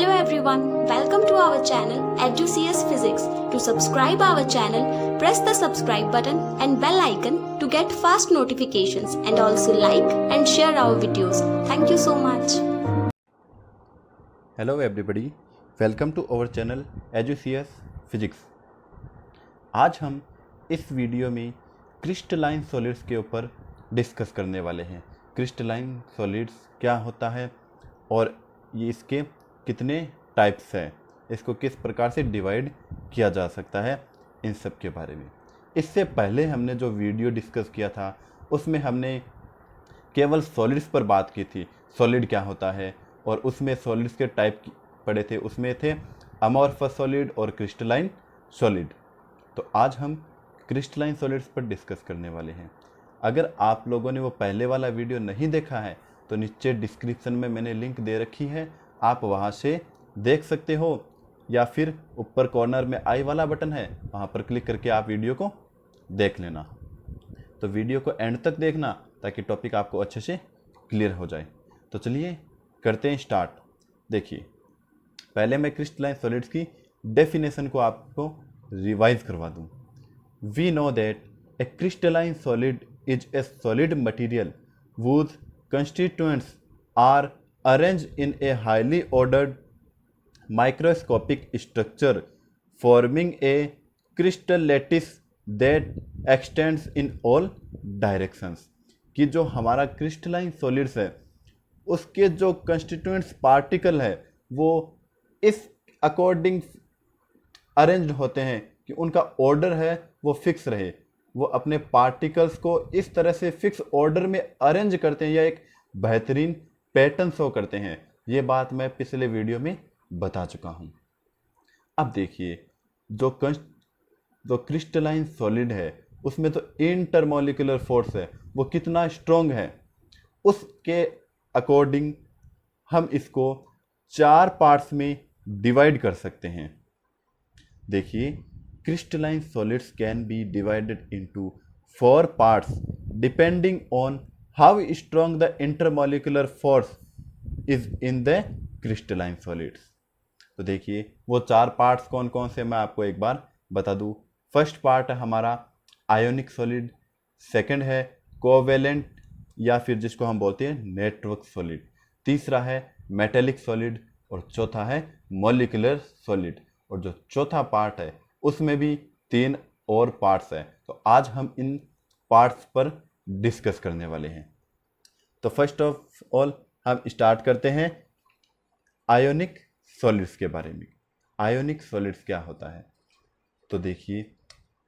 Hello everyone, welcome to our channel EduCS Physics. To subscribe our channel, press the subscribe button and bell icon to get fast notifications and also like and share our videos. Thank you so much. Hello everybody, welcome to our channel EduCS Physics. आज हम इस video में crystalline solids के ऊपर discuss करने वाले हैं। Crystalline solids क्या होता है और ये इसके कितने टाइप्स हैं, इसको किस प्रकार से डिवाइड किया जा सकता है, इन सब के बारे में। इससे पहले हमने जो वीडियो डिस्कस किया था उसमें हमने केवल सॉलिड्स पर बात की थी, सॉलिड क्या होता है, और उसमें सॉलिड्स के टाइप पढ़े थे। उसमें थे अमॉर्फस सॉलिड और क्रिस्टलाइन सॉलिड। तो आज हम क्रिस्टलाइन सॉलिड्स पर डिस्कस करने वाले हैं। अगर आप लोगों ने वो पहले वाला वीडियो नहीं देखा है तो नीचे डिस्क्रिप्शन में मैंने लिंक दे रखी है, आप वहाँ से देख सकते हो, या फिर ऊपर कॉर्नर में आई वाला बटन है वहाँ पर क्लिक करके आप वीडियो को देख लेना। तो वीडियो को एंड तक देखना ताकि टॉपिक आपको अच्छे से क्लियर हो जाए। तो चलिए करते हैं स्टार्ट। देखिए, पहले मैं क्रिस्टलाइन सॉलिड्स की डेफिनेशन को आपको रिवाइज करवा दूँ। We know that a crystalline solid is a solid material whose constituents are arranged in a highly ordered microscopic structure forming a crystal lattice that extends in all directions। कि जो हमारा crystalline solids है उसके जो constituents particle है वो इस according arranged होते हैं कि उनका ऑर्डर है वो फिक्स रहे। वो अपने पार्टिकल्स को इस तरह से फिक्स ऑर्डर में अरेंज करते हैं या एक बेहतरीन पैटर्न शो करते हैं। ये बात मैं पिछले वीडियो में बता चुका हूँ। अब देखिए, जो क्रिस्टलाइन सॉलिड है उसमें तो इंटरमॉलिक्यूलर फोर्स है, वो कितना स्ट्रॉन्ग है, उसके अकॉर्डिंग हम इसको 4 पार्ट्स में डिवाइड कर सकते हैं। देखिए, crystalline solids can be divided into 4 parts depending on how strong the intermolecular force is in the crystalline solids। तो देखिए, वो 4 पार्ट्स कौन कौन से मैं आपको एक बार बता दूं। फर्स्ट पार्ट है हमारा आयोनिक सॉलिड, सेकंड है कोवेलेंट या फिर जिसको हम बोलते हैं नेटवर्क सॉलिड, तीसरा है मेटेलिक सॉलिड और चौथा है मॉलिक्यूलर सॉलिड। और जो चौथा पार्ट है उसमें भी 3 और पार्ट्स हैं। तो आज हम इन पार्ट्स पर डिस्कस करने वाले हैं। तो फर्स्ट ऑफ ऑल हम स्टार्ट करते हैं आयोनिक सॉलिड्स के बारे में। आयोनिक सॉलिड्स क्या होता है, तो देखिए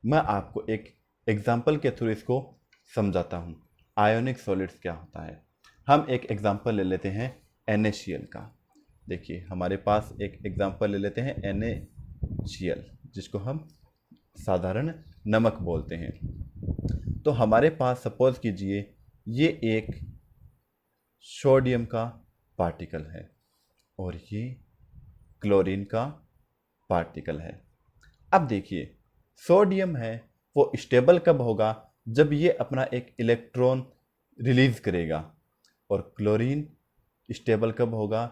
मैं आपको एक एग्जांपल के थ्रू इसको समझाता हूँ। आयोनिक सॉलिड्स क्या होता है, हम एक एग्जांपल ले लेते हैं NaCl का। देखिए, हमारे पास एक एग्जांपल ले लेते हैं NaCl, जिसको हम साधारण नमक बोलते हैं। तो हमारे पास सपोज कीजिए ये एक सोडियम का पार्टिकल है और ये क्लोरीन का पार्टिकल है। अब देखिए, सोडियम है वो स्टेबल कब होगा, जब ये अपना एक इलेक्ट्रॉन रिलीज करेगा, और क्लोरीन स्टेबल कब होगा,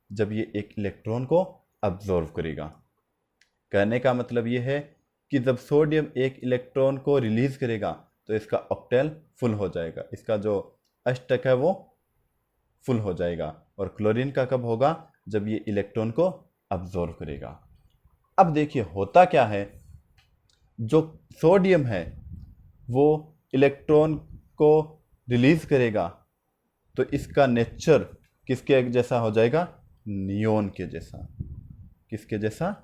जब ये एक इलेक्ट्रॉन को अब्जॉर्व करेगा। कहने का मतलब ये है कि जब सोडियम एक इलेक्ट्रॉन को रिलीज करेगा तो इसका ऑक्टेल फुल हो जाएगा, इसका जो अष्टक है वो फुल हो जाएगा। और क्लोरीन का कब होगा, जब ये इलेक्ट्रॉन को अब्जॉर्व करेगा। अब देखिए होता क्या है, जो सोडियम है वो इलेक्ट्रॉन को रिलीज करेगा तो इसका नेचर किसके जैसा हो जाएगा, नियोन के जैसा। किसके जैसा,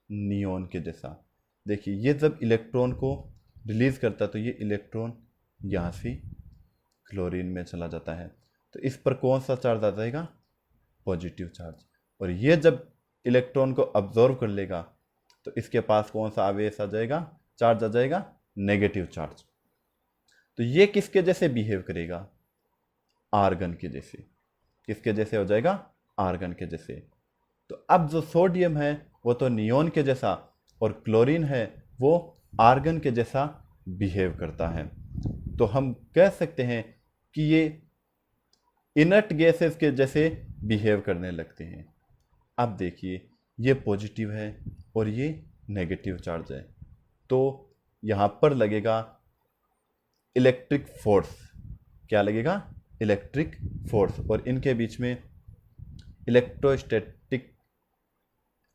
नियोन के जैसा। देखिए, ये जब इलेक्ट्रॉन को रिलीज करता है तो ये इलेक्ट्रॉन यहाँ से क्लोरीन में चला जाता है, तो इस पर कौन सा चार्ज आ जाएगा, पॉजिटिव चार्ज। और ये जब इलेक्ट्रॉन को अब्जॉर्व कर लेगा तो इसके पास कौन सा आवेश आ जाएगा, चार्ज आ जाएगा, नेगेटिव चार्ज। तो ये किसके जैसे बिहेव करेगा, आर्गन के जैसे। किसके जैसे हो जाएगा, आर्गन के जैसे। तो अब जो सोडियम है वो तो नियोन के जैसा, और क्लोरीन है वो आर्गन के जैसा बिहेव करता है। तो हम कह सकते हैं कि ये इनर्ट गैसेस के जैसे बिहेव करने लगते हैं। अब देखिए ये पॉजिटिव है और ये नेगेटिव चार्ज है, तो यहाँ पर लगेगा इलेक्ट्रिक फोर्स। क्या लगेगा? इलेक्ट्रिक फोर्स, और इनके बीच में इलेक्ट्रोस्टैटिक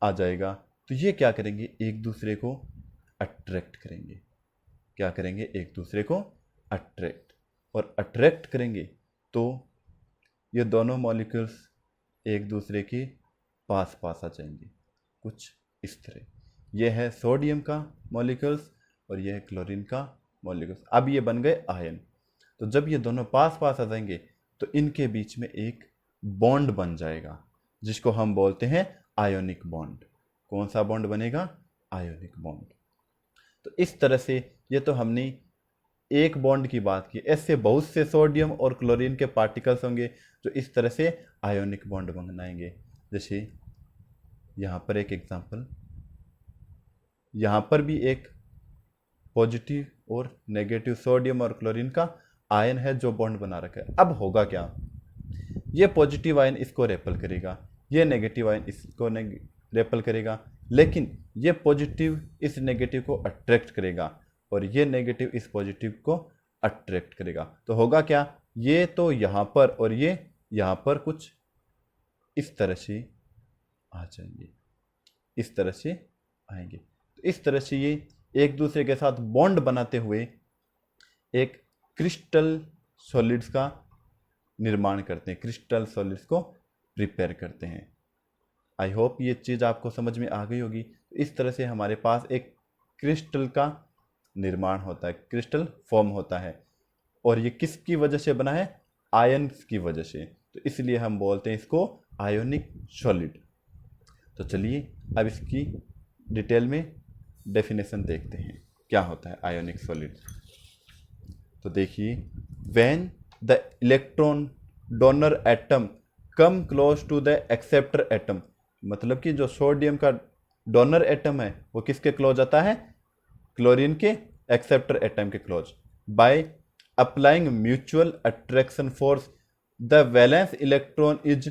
आ जाएगा। तो ये क्या करेंगे? एक दूसरे को अट्रैक्ट करेंगे। क्या करेंगे? एक दूसरे को अट्रैक्ट, और अट्रैक्ट करेंगे तो ये दोनों मॉलिक्यूल्स एक दूसरे के पास पास आ जाएंगे, कुछ इस तरह। ये है सोडियम का मॉलिक्यूल्स और ये है क्लोरीन का मॉलिक्यूल्स। अब ये बन गए आयन। तो जब ये दोनों पास पास आ जाएंगे तो इनके बीच में एक बॉन्ड बन जाएगा, जिसको हम बोलते हैं आयोनिक बॉन्ड। कौन सा बॉन्ड बनेगा? Ionic bond. तो इस तरह से ये तो हमने एक बॉन्ड की बात की। ऐसे बहुत से सोडियम और क्लोरीन के पार्टिकल्स होंगे जो इस तरह से आयोनिक बॉन्ड बनाएंगे। जैसे यहाँ पर एक एग्जांपल, यहाँ पर भी एक पॉजिटिव और नेगेटिव सोडियम और क्लोरीन का आयन है जो बॉन्ड बना रखा है। अब होगा क्या? ये पॉजिटिव आयन इसको रेपल करेगा, ये नेगेटिव आयन इसको रेपल करेगा, लेकिन ये पॉजिटिव इस नेगेटिव को अट्रैक्ट करेगा और ये नेगेटिव इस पॉजिटिव को अट्रैक्ट करेगा। तो होगा क्या? ये तो यहाँ पर और ये यहाँ पर कुछ इस तरह से आ जाएंगे, इस तरह से आएंगे। तो इस तरह से ये एक दूसरे के साथ बॉन्ड बनाते हुए एक क्रिस्टल सॉलिड्स का निर्माण करते हैं, क्रिस्टल सॉलिड्स को प्रिपेयर करते हैं। आई होप ये चीज़ आपको समझ में आ गई होगी। इस तरह से हमारे पास एक क्रिस्टल का निर्माण होता है, क्रिस्टल फॉर्म होता है, और ये किसकी वजह से बना है? आयन्स की वजह से। तो इसलिए हम बोलते हैं इसको आयोनिक सॉलिड। तो चलिए अब इसकी डिटेल में डेफिनेशन देखते हैं, क्या होता है आयोनिक सॉलिड। तो देखिए, when the electron donor atom come close to the acceptor atom, मतलब कि जो सोडियम का डोनर एटम है वो किसके क्लोज आता है? क्लोरीन के एक्सेप्टर एटम के close. By applying mutual attraction force the valence electron is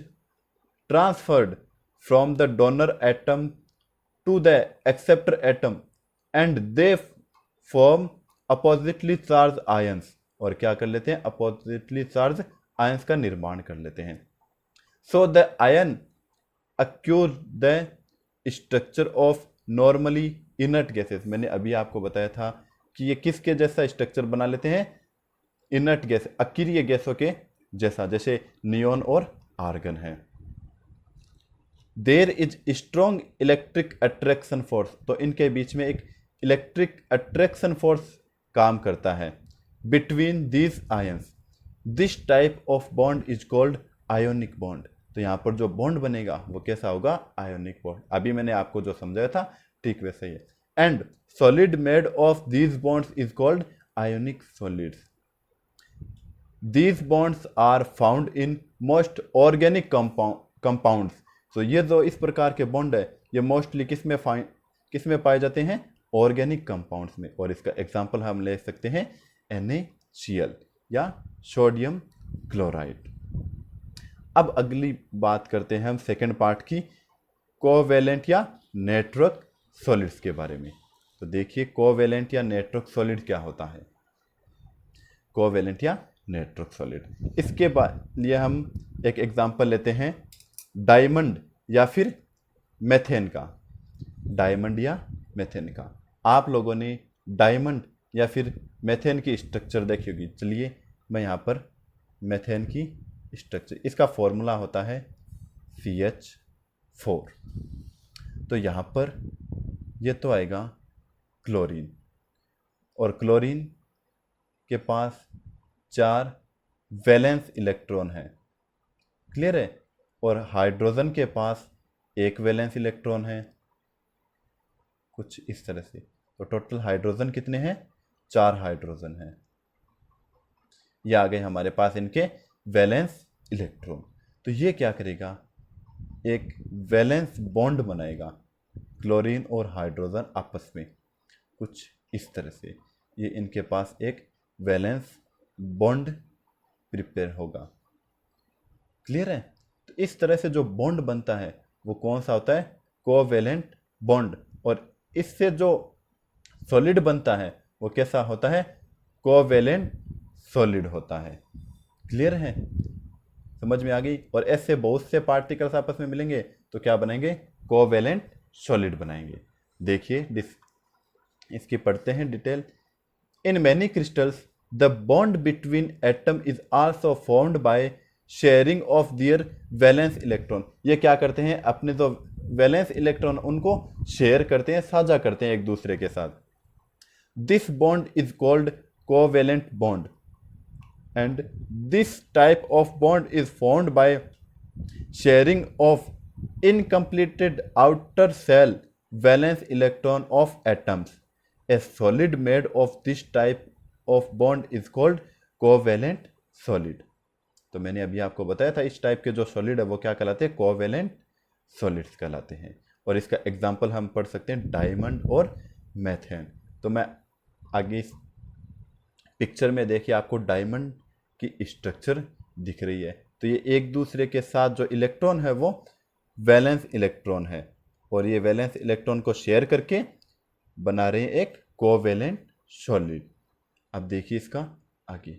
transferred from the donor atom to the acceptor atom and they form oppositely charge ions. और क्या कर लेते हैं? अपोजिटली चार्ज आयंस का निर्माण कर लेते हैं। So the ion acquires the structure of normally inert gases. मैंने अभी आपको बताया था कि ये किसके जैसा स्ट्रक्चर बना लेते हैं? इनर्ट गैस, अक्रिय गैसों के जैसा, जैसे नियोन और आर्गन है। There is strong electric attraction force, तो इनके बीच में एक इलेक्ट्रिक अट्रैक्शन फोर्स काम करता है between these ions. This type of bond is called ionic bond. तो यहाँ पर जो बॉन्ड बनेगा वो कैसा होगा? Ionic bond. अभी मैंने आपको जो समझाया था ठीक वैसे ही है। And solid made of these bonds is called ionic solids. These bonds are found in most organic compounds. तो ये जो इस प्रकार के बॉन्ड है ये मोस्टली किसमें पाए जाते हैं? ऑर्गेनिक कंपाउंड्स में। और इसका एग्जांपल हम ले सकते हैं NaCl या सोडियम क्लोराइड। अब अगली बात करते हैं हम सेकेंड पार्ट की, कोवेलेंट या नेटवर्क सॉलिड्स के बारे में। तो देखिए, कोवेलेंट या नेटवर्क सॉलिड क्या होता है? कोवेलेंट या नेटवर्क सॉलिड, इसके बाद लिए हम एक एग्जांपल लेते हैं डायमंड या फिर मेथेन का। डायमंड या मेथेन का, आप लोगों ने डायमंड या फिर मेथेन की स्ट्रक्चर देखी होगी। चलिए मैं यहाँ पर मेथेन की स्ट्रक्चर, इसका फॉर्मूला होता है CH4। तो यहाँ पर ये तो आएगा क्लोरीन, और क्लोरीन के पास 4 वैलेंस इलेक्ट्रॉन है, क्लियर है। और हाइड्रोजन के पास 1 वैलेंस इलेक्ट्रॉन है, कुछ इस तरह से। तो टोटल हाइड्रोजन कितने हैं? 4 हाइड्रोजन हैं। ये आ गए हमारे पास इनके वैलेंस इलेक्ट्रॉन। तो ये क्या करेगा? एक वैलेंस बॉन्ड बनाएगा क्लोरीन और हाइड्रोजन आपस में, कुछ इस तरह से। ये इनके पास एक वैलेंस बॉन्ड प्रिपेयर होगा, क्लियर है। तो इस तरह से जो बॉन्ड बनता है वो कौन सा होता है? Covalent bond. और इससे जो सॉलिड बनता है वो कैसा होता है? कोवेलेंट सॉलिड होता है। क्लियर है? समझ में आ गई? और ऐसे बहुत से पार्टिकल्स आपस में मिलेंगे तो क्या बनाएंगे? कोवेलेंट सॉलिड बनाएंगे। देखिए इसकी पढ़ते हैं detail. In many crystals the bond between atom is also formed by sharing of their valence electron. ये क्या करते हैं? अपने जो वैलेंस इलेक्ट्रॉन उनको शेयर करते हैं, साझा करते हैं एक दूसरे के साथ। This bond is called covalent bond and this type of bond is formed by sharing of incompleted outer shell valence electron of atoms. A solid made of this type of bond is called covalent solid. तो मैंने अभी आपको बताया था इस type के जो solid है वो क्या कहलाते हैं? कोवेलेंट सॉलिड्स कहलाते हैं। और इसका एग्जांपल हम पढ़ सकते हैं डायमंड और मेथेन। तो मैं आगे इस पिक्चर में देखिए आपको डायमंड की स्ट्रक्चर दिख रही है। तो ये एक दूसरे के साथ जो इलेक्ट्रॉन है वो वैलेंस इलेक्ट्रॉन है और ये वैलेंस इलेक्ट्रॉन को शेयर करके बना रहे हैं एक कोवेलेंट सॉलिड। अब देखिए इसका आगे।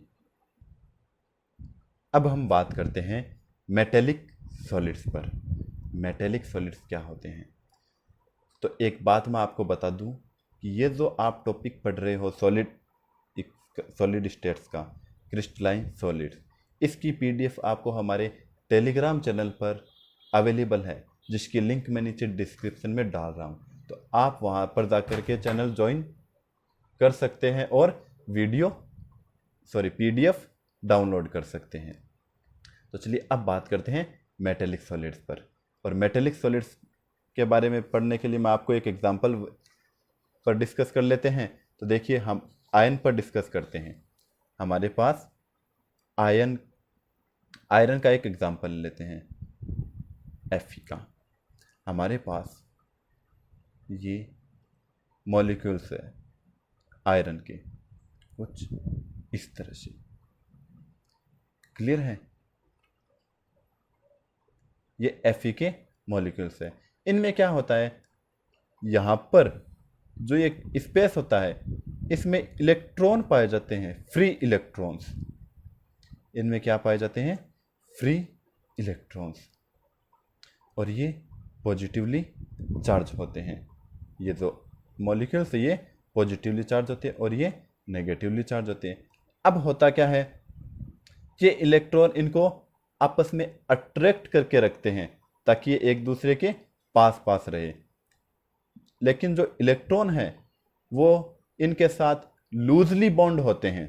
अब हम बात करते हैं मेटेलिक सॉलिड्स पर। मेटेलिक सॉलिड्स क्या होते हैं? तो एक बात मैं आपको बता दूं कि ये जो आप टॉपिक पढ़ रहे हो सॉलिड स्टेट्स का, क्रिस्टलाइन सॉलिड्स, इसकी पीडीएफ आपको हमारे टेलीग्राम चैनल पर अवेलेबल है, जिसकी लिंक मैं नीचे डिस्क्रिप्शन में डाल रहा हूँ। तो आप वहाँ पर जाकर के चैनल ज्वाइन कर सकते हैं और पीडीएफ डाउनलोड कर सकते हैं। तो चलिए अब बात करते हैं मेटेलिक सॉलिड्स पर। और मेटेलिक सॉलिड्स के बारे में पढ़ने के लिए मैं आपको एक एग्जांपल पर डिस्कस कर लेते हैं। तो देखिए हम आयन पर डिस्कस करते हैं। हमारे पास आयरन का एक एग्जांपल लेते हैं, Fe का। हमारे पास ये मॉलिक्यूल्स है आयरन के कुछ इस तरह से। क्लियर है? ये Fe के मॉलिक्यूल्स है। इनमें क्या होता है? यहाँ पर जो ये स्पेस होता है इसमें इलेक्ट्रॉन पाए जाते हैं, फ्री इलेक्ट्रॉन्स। इनमें क्या पाए जाते हैं? Free electrons. और ये पॉजिटिवली चार्ज होते हैं। ये जो मॉलिक्यूल्स है ये पॉजिटिवली चार्ज होते हैं और ये नेगेटिवली चार्ज होते हैं। अब होता क्या है? ये इलेक्ट्रॉन इनको आपस में अट्रैक्ट करके रखते हैं ताकि ये एक दूसरे के पास पास रहे। लेकिन जो इलेक्ट्रॉन है वो इनके साथ लूजली बॉन्ड होते हैं।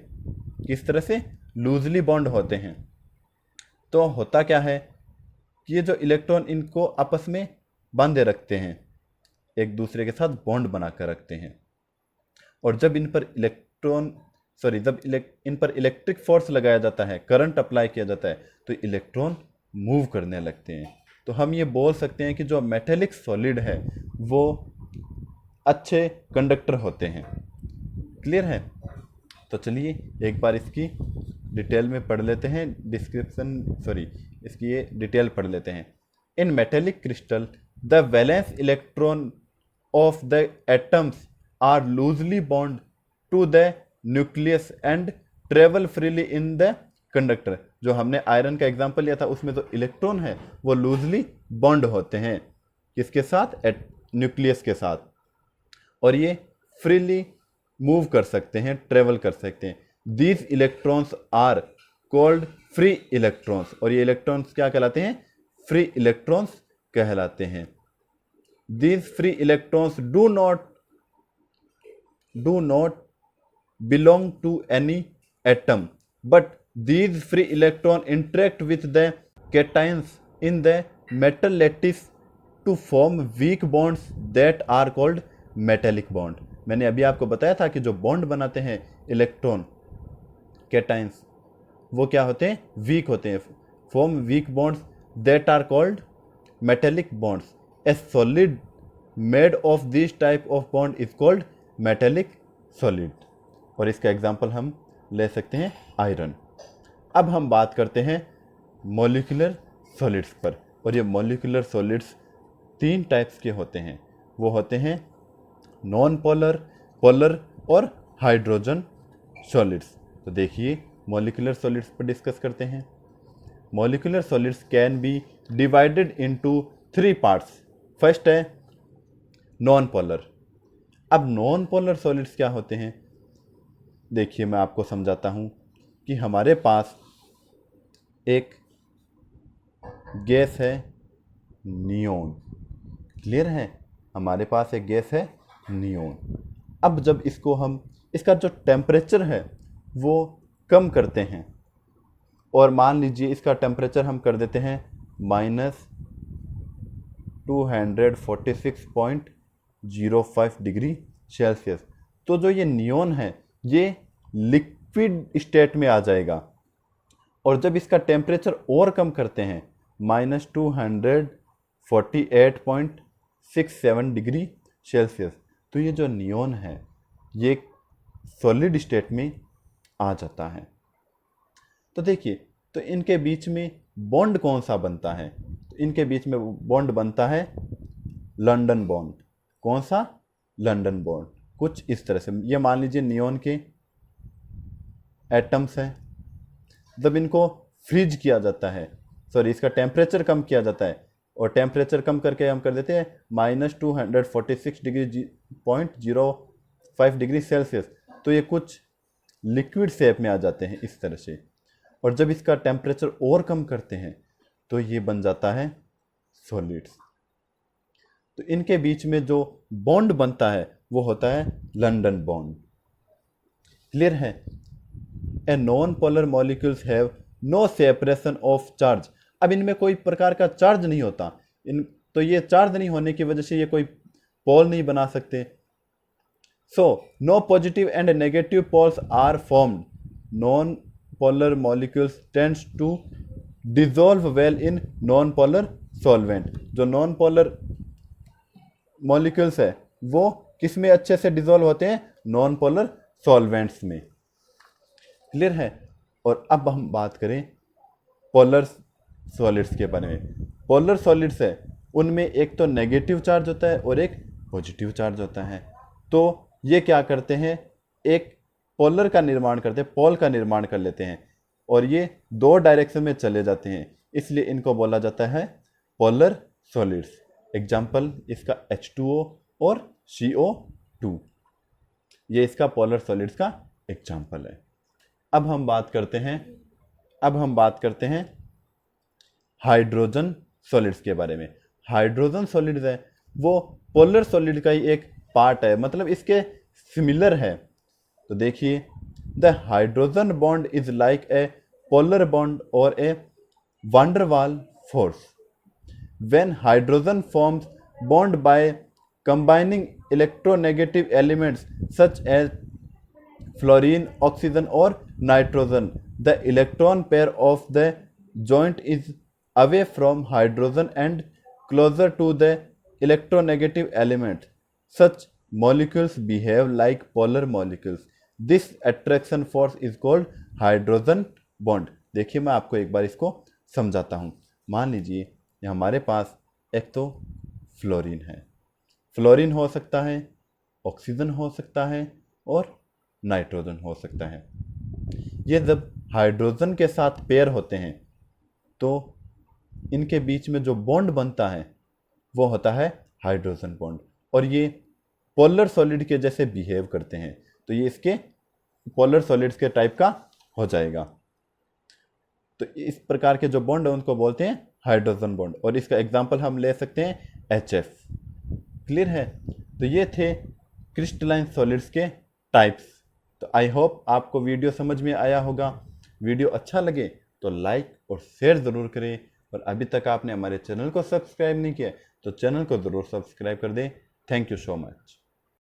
किस तरह से? लूजली बॉन्ड होते हैं। तो होता क्या है कि ये जो इलेक्ट्रॉन इनको आपस में बांधे रखते हैं, एक दूसरे के साथ बॉन्ड बनाकर रखते हैं। और जब इन पर इलेक्ट्रिक फोर्स लगाया जाता है, करंट अप्लाई किया जाता है, तो इलेक्ट्रॉन मूव करने लगते हैं। तो हम ये बोल सकते हैं कि जो मेटेलिक सॉलिड है वो अच्छे कंडक्टर होते हैं। क्लियर है? तो चलिए एक बार इसकी डिटेल में पढ़ लेते हैं। इसकी ये डिटेल पढ़ लेते हैं। In metallic crystal the valence electron of the atoms are loosely bound to the nucleus and travel freely in the conductor. जो हमने आयरन का एग्जांपल लिया था उसमें जो इलेक्ट्रॉन है वो लूजली बॉन्ड होते हैं। किसके साथ? न्यूक्लियस के साथ। और ये फ्रीली मूव कर सकते हैं, ट्रेवल कर सकते हैं। These electrons are called free electrons. और ये इलेक्ट्रॉन्स क्या कहलाते हैं? फ्री इलेक्ट्रॉन्स कहलाते हैं। These free electrons do not belong to any atom, but these free electron interact with the cations in the metal lattice to form weak bonds that are called metallic bond। मैंने अभी आपको बताया था कि जो bond बनाते हैं electron cations वो क्या होते हैं? वीक होते हैं। Form weak bonds that are called metallic bonds। A solid made of this type of bond is called metallic solid। और इसका एग्जांपल हम ले सकते हैं आयरन। अब हम बात करते हैं मॉलिक्यूलर सॉलिड्स पर। और ये मॉलिक्यूलर सॉलिड्स तीन टाइप्स के होते हैं। वो होते हैं नॉन पोलर, पोलर और हाइड्रोजन सॉलिड्स। तो देखिए मॉलिक्यूलर सॉलिड्स पर डिस्कस करते हैं। Molecular solids can be divided into 3 parts. First है नॉन पोलर। अब नॉन पोलर सॉलिड्स क्या होते हैं, देखिए मैं आपको समझाता हूँ कि हमारे पास एक गैस है नियोन। क्लियर है, हमारे पास एक गैस है नियोन। अब जब इसको हम, इसका जो टेम्परेचर है वो कम करते हैं, और मान लीजिए इसका टेम्परेचर हम कर देते हैं -246.05 डिग्री सेल्सियस, तो जो ये नियोन है ये लिक्विड स्टेट में आ जाएगा। और जब इसका टेम्परेचर और कम करते हैं -248.67 डिग्री सेल्सियस, तो ये जो नियोन है ये सॉलिड स्टेट में आ जाता है। तो देखिए, तो इनके बीच में बॉन्ड कौन सा बनता है, तो इनके बीच में बॉन्ड बनता है लंदन बॉन्ड। कौन सा? London bond. कुछ इस तरह से, ये मान लीजिए नियोन के एटम्स हैं, जब इनको फ्रीज किया जाता है, सॉरी इसका टेम्परेचर कम किया जाता है, और टेम्परेचर कम करके हम कर देते हैं -246.05 डिग्री सेल्सियस, तो ये कुछ लिक्विड शेप में आ जाते हैं इस तरह से। और जब इसका टेम्परेचर और कम करते हैं तो ये बन जाता है सॉलिड्स। तो इनके बीच में जो बॉन्ड बनता है वो होता है लंदन बॉन्ड। क्लियर है? A non polar molecules have no separation of charge. अब इनमें कोई प्रकार का चार्ज नहीं होता, तो ये चार्ज नहीं होने की वजह से ये कोई पोल नहीं बना सकते। So no positive and negative poles are formed. Non polar molecules tends to dissolve well in non polar solvent. जो नॉन पोलर मॉलिक्यूल्स है वो किस में अच्छे से डिसॉल्व होते हैं? नॉन पोलर सॉल्वेंट्स में। क्लियर है? और अब हम बात करें पोलर सॉलिड्स के बारे में। पोलर सॉलिड्स है उनमें एक तो नेगेटिव चार्ज होता है और एक पॉजिटिव चार्ज होता है। तो ये क्या करते हैं, एक पोलर का निर्माण करते हैं, पोल का निर्माण कर लेते हैं, और ये दो डायरेक्शन में चले जाते हैं, इसलिए इनको बोला जाता है पोलर सॉलिड्स। एग्जाम्पल इसका H2O और CO2, ये इसका पोलर सॉलिड्स का एग्जाम्पल है। अब हम बात करते हैं हाइड्रोजन सॉलिड्स के बारे में। हाइड्रोजन सॉलिड्स है वो पोलर सॉलिड का ही एक पार्ट है, मतलब इसके सिमिलर है। तो देखिए, the hydrogen bond is like a polar bond और a van der Waals force. When hydrogen forms bond by combining electronegative elements such as fluorine, oxygen और nitrogen, the electron pair of the joint is away from hydrogen and closer to the electronegative element. Such molecules behave like polar molecules. This attraction force is called hydrogen bond. देखिए मैं आपको एक बार इसको समझाता हूँ। मान लीजिए हमारे पास एक तो फ्लोरीन है, फ्लोरीन हो सकता है, ऑक्सीजन हो सकता है और नाइट्रोजन हो सकता है। ये जब हाइड्रोजन के साथ पेयर होते हैं तो इनके बीच में जो बॉन्ड बनता है वो होता है हाइड्रोजन बॉन्ड, और ये पोलर सॉलिड के जैसे बिहेव करते हैं, तो ये इसके पोलर सॉलिड्स के टाइप का हो जाएगा। तो इस प्रकार के जो बॉन्ड है उनको बोलते हैं हाइड्रोजन बॉन्ड, और इसका एग्जांपल हम ले सकते हैं HF। क्लियर है? तो ये थे क्रिस्टलाइन सॉलिड्स के टाइप्स। तो आई होप आपको वीडियो समझ में आया होगा। वीडियो अच्छा लगे तो लाइक और शेयर ज़रूर करें, और अभी तक आपने हमारे चैनल को सब्सक्राइब नहीं किया तो चैनल को ज़रूर सब्सक्राइब कर दें। Thank you so much.